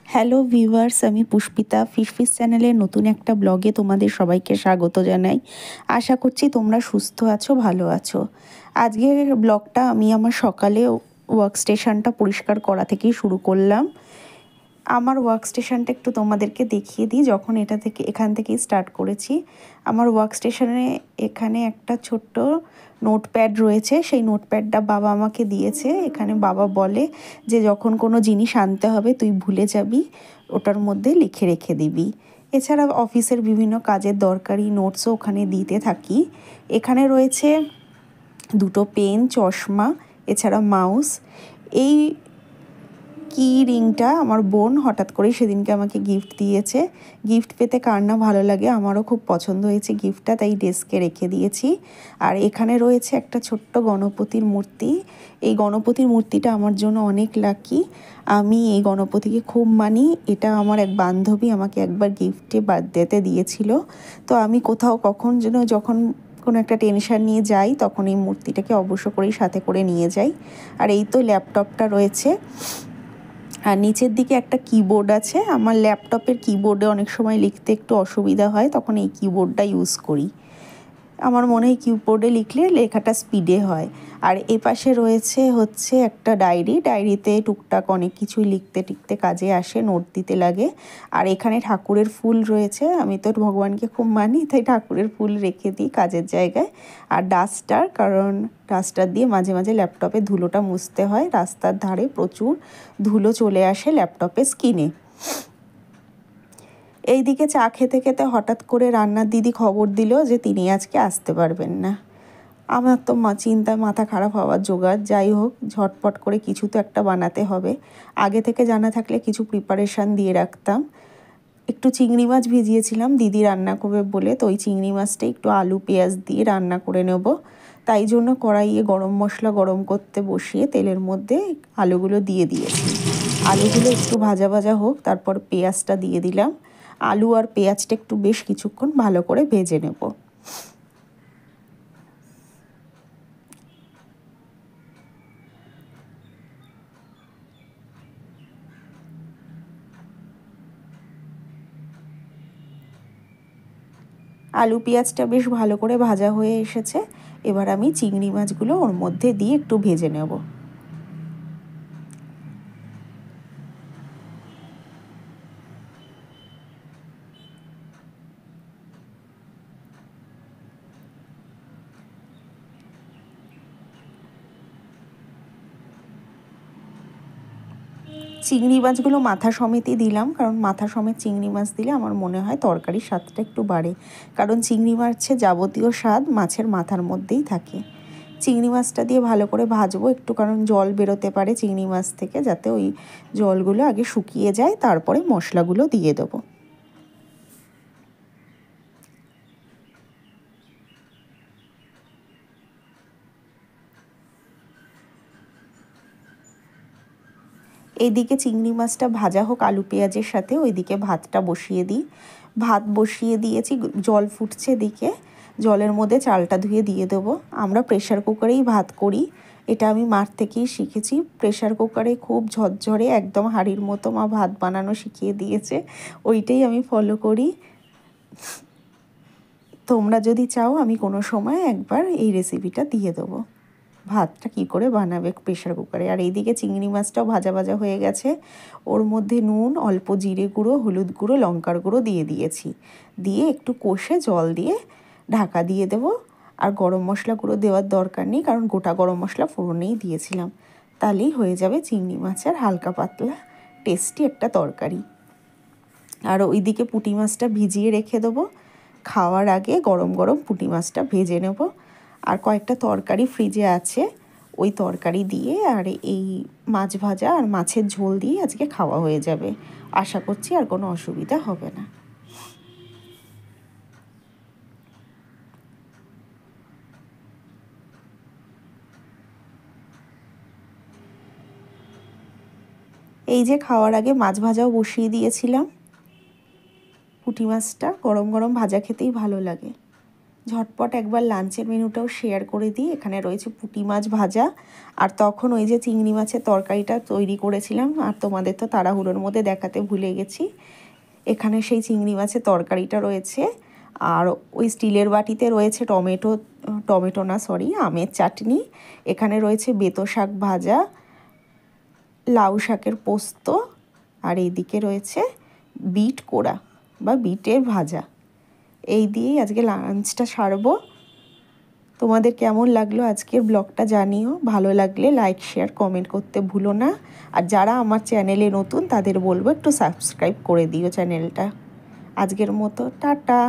Hello viewers, আমি Pushpita fish চ্যানেলের নতুন একটা ব্লগে তোমাদের সবাইকে স্বাগত জানাই। আশা করছি তোমরা সুস্থ আছো, ভালো আছো। আজকের ব্লগটা আমি আমার সকালে ওয়ার্ক স্টেশনটা পরিষ্কার করা থেকেই শুরু করলাম। আমার ওয়ার্ক স্টেশনটা একটু তোমাদেরকে দেখিয়ে দিই। যখন এখান থেকেই স্টার্ট করেছি। আমার ওয়ার্ক স্টেশনে এখানে একটা ছোট্ট নোটপ্যাড রয়েছে। সেই নোটপ্যাডটা বাবা আমাকে দিয়েছে। এখানে বাবা বলে যে যখন কোনো জিনিস আনতে হবে তুই ভুলে যাবি, ওটার মধ্যে লিখে রেখে দিবি। এছাড়া অফিসের বিভিন্ন কাজের দরকারি নোটসও ওখানে দিতে থাকি। এখানে রয়েছে দুটো পেন, চশমা, এছাড়া মাউস। এই কি রিংটা আমার বোন হঠাৎ করেই সেদিনকে আমাকে গিফট দিয়েছে। গিফট পেতে কার না ভালো লাগে, আমারও খুব পছন্দ হয়েছে গিফটটা, তাই ডেস্কে রেখে দিয়েছি। আর এখানে রয়েছে একটা ছোট্ট গণপতির মূর্তি। এই গণপতির মূর্তিটা আমার জন্য অনেক লাকি। আমি এই গণপতিকে খুব মানি। এটা আমার এক বান্ধবী আমাকে একবার গিফটে বার্থডেতে দিয়েছিল। তো আমি কোথাও যখন কোনো একটা টেনশন নিয়ে যাই তখন এই মূর্তিটাকে অবশ্য করেই সাথে করে নিয়ে যাই। আর এই তো ল্যাপটপটা রয়েছে। আর নিচের দিকে একটা কিবোর্ড আছে। আমার ল্যাপটপের কিবোর্ডে অনেক সময় লিখতে একটু অসুবিধা হয়, তখন এই কিবোর্ডটা ইউজ করি। আমার মনে হয় কিবোর্ডে লিখলে লেখাটা স্পিডে হয়। আর এপাশে রয়েছে একটা ডায়েরিতে টুকটাক অনেক কিছুই লিখতে কাজে আসে, নোট দিতে লাগে। আর এখানে ঠাকুরের ফুল রয়েছে। আমি তো ভগবানকে খুব মানি, তাই ঠাকুরের ফুল রেখে দিই কাজের জায়গায়। আর কারণ ডাস্টার দিয়ে মাঝে মাঝে ল্যাপটপে ধুলোটা মুছতে হয়। রাস্তার ধারে প্রচুর ধুলো চলে আসে ল্যাপটপের স্ক্রিনে। এইদিকে চা খেতে খেতে হঠাৎ করে রান্নার দিদি খবর দিল যে তিনি আজকে আসতে পারবেন না। আমার তো চিন্তায় মাথা খারাপ হওয়ার জোগাড়। যাই হোক, ঝটপট করে কিছু তো একটা বানাতে হবে। আগে থেকে জানা থাকলে কিছু প্রিপারেশান দিয়ে রাখতাম। একটু চিংড়ি মাছ ভিজিয়েছিলাম দিদি রান্না করবে বলে, তো ওই চিংড়ি মাছটা একটু আলু পেঁয়াজ দিয়ে রান্না করে নেব। তাই জন্য কড়াইয়ে গরম মশলা গরম করতে বসিয়ে তেলের মধ্যে আলুগুলো দিয়ে দিয়েছি। আলুগুলো একটু ভাজা ভাজা হোক, তারপর পেঁয়াজটা দিয়ে দিলাম। আলু আর পেঁয়াজটা একটু বেশ কিছুক্ষণ ভালো করে ভেজে নেব। আলু পেঁয়াজটা বেশ ভালো করে ভাজা হয়ে এসেছে। এবার আমি চিংড়ি মাছগুলো ওর মধ্যে দিয়ে একটু ভেজে নেব। চিংড়ি মাছগুলো মাথা সমেতই দিলাম, কারণ মাথা সমেত চিংড়ি মাছ দিলে আমার মনে হয় তরকারির স্বাদটা একটু বাড়ে। কারণ চিংড়ি মাছের যাবতীয় স্বাদ মাছের মাথার মধ্যেই থাকে। চিংড়ি মাছটা দিয়ে ভালো করে ভাজবো একটু, কারণ জল বেরোতে পারে চিংড়ি মাছ থেকে, যাতে ওই জলগুলো আগে শুকিয়ে যায়, তারপরে মশলাগুলো দিয়ে দেবো। এইদিকে চিংড়ি মাছটা ভাজা হোক আলু পেঁয়াজের সাথে, ওইদিকে ভাতটা বসিয়ে দিই। ভাত বসিয়ে দিয়েছি, জল ফুটছে এদিকে। জলের মধ্যে চালটা ধুয়ে দিয়ে দেবো। আমরা প্রেশার কুকারেই ভাত করি। এটা আমি মার থেকেই শিখেছি। প্রেশার কুকারে খুব ঝরঝরে একদম হাঁড়ির মতো মা ভাত বানানো শিখিয়ে দিয়েছে, ওইটাই আমি ফলো করি। তোমরা যদি চাও আমি কোনো সময় একবার এই রেসিপিটা দিয়ে দেবো, ভাতটা কী করে বানাবে প্রেশার কুকারে। আর এইদিকে চিংড়ি মাছটাও ভাজা ভাজা হয়ে গেছে। ওর মধ্যে নুন, অল্প জিরে গুঁড়ো, হলুদ গুঁড়ো, লঙ্কার গুঁড়ো দিয়ে দিয়েছি। দিয়ে একটু কষে জল দিয়ে ঢাকা দিয়ে দেবো। আর গরম মশলা গুঁড়ো দেওয়ার দরকার নেই, কারণ গোটা গরম মশলা ফোড়নেই দিয়েছিলাম। তাহলেই হয়ে যাবে চিংড়ি মাছের হালকা পাতলা টেস্টি একটা তরকারি। আর ওইদিকে পুঁটি মাছটা ভিজিয়ে রেখে দেবো। খাওয়ার আগে গরম গরম পুঁটি মাছটা ভেজে নেব। আর কয়েকটা তরকারি ফ্রিজে আছে, ওই তরকারি দিয়ে আর এই মাছ ভাজা আর মাছের ঝোল দিয়ে আজকে খাওয়া হয়ে যাবে। আশা করছি আর কোনো অসুবিধা হবে না। এই যে খাওয়ার আগে মাছ ভাজাও বসিয়ে দিয়েছিলাম। পুঁটি মাছটা গরম গরম ভাজা খেতেই ভালো লাগে। ঝটপট একবার লাঞ্চের মেনুটাও শেয়ার করে দিই। এখানে রয়েছে পুঁটি মাছ ভাজা, আর তখন ওই যে চিংড়ি মাছের তরকারিটা তৈরি করেছিলাম, আর তোমাদের তো তাড়াহুড়োর মধ্যে দেখাতে ভুলে গেছি। এখানে সেই চিংড়ি মাছের তরকারিটা রয়েছে, আর ওই স্টিলের বাটিতে রয়েছে আমের চাটনি। এখানে রয়েছে বেতো শাক ভাজা, লাউ শাকের পোস্ত, আর এইদিকে রয়েছে বিট কোড়া বা বিটের ভাজা। এই দিয়েই আজকে লাঞ্চটা সারবো। তোমাদের কেমন লাগলো আজকের ব্লগটা জানিও। ভালো লাগলে লাইক শেয়ার কমেন্ট করতে ভুলো না। আর যারা আমার চ্যানেলে নতুন তাদের বলবো একটু সাবস্ক্রাইব করে দিও চ্যানেলটা। আজকের মতো টাটা।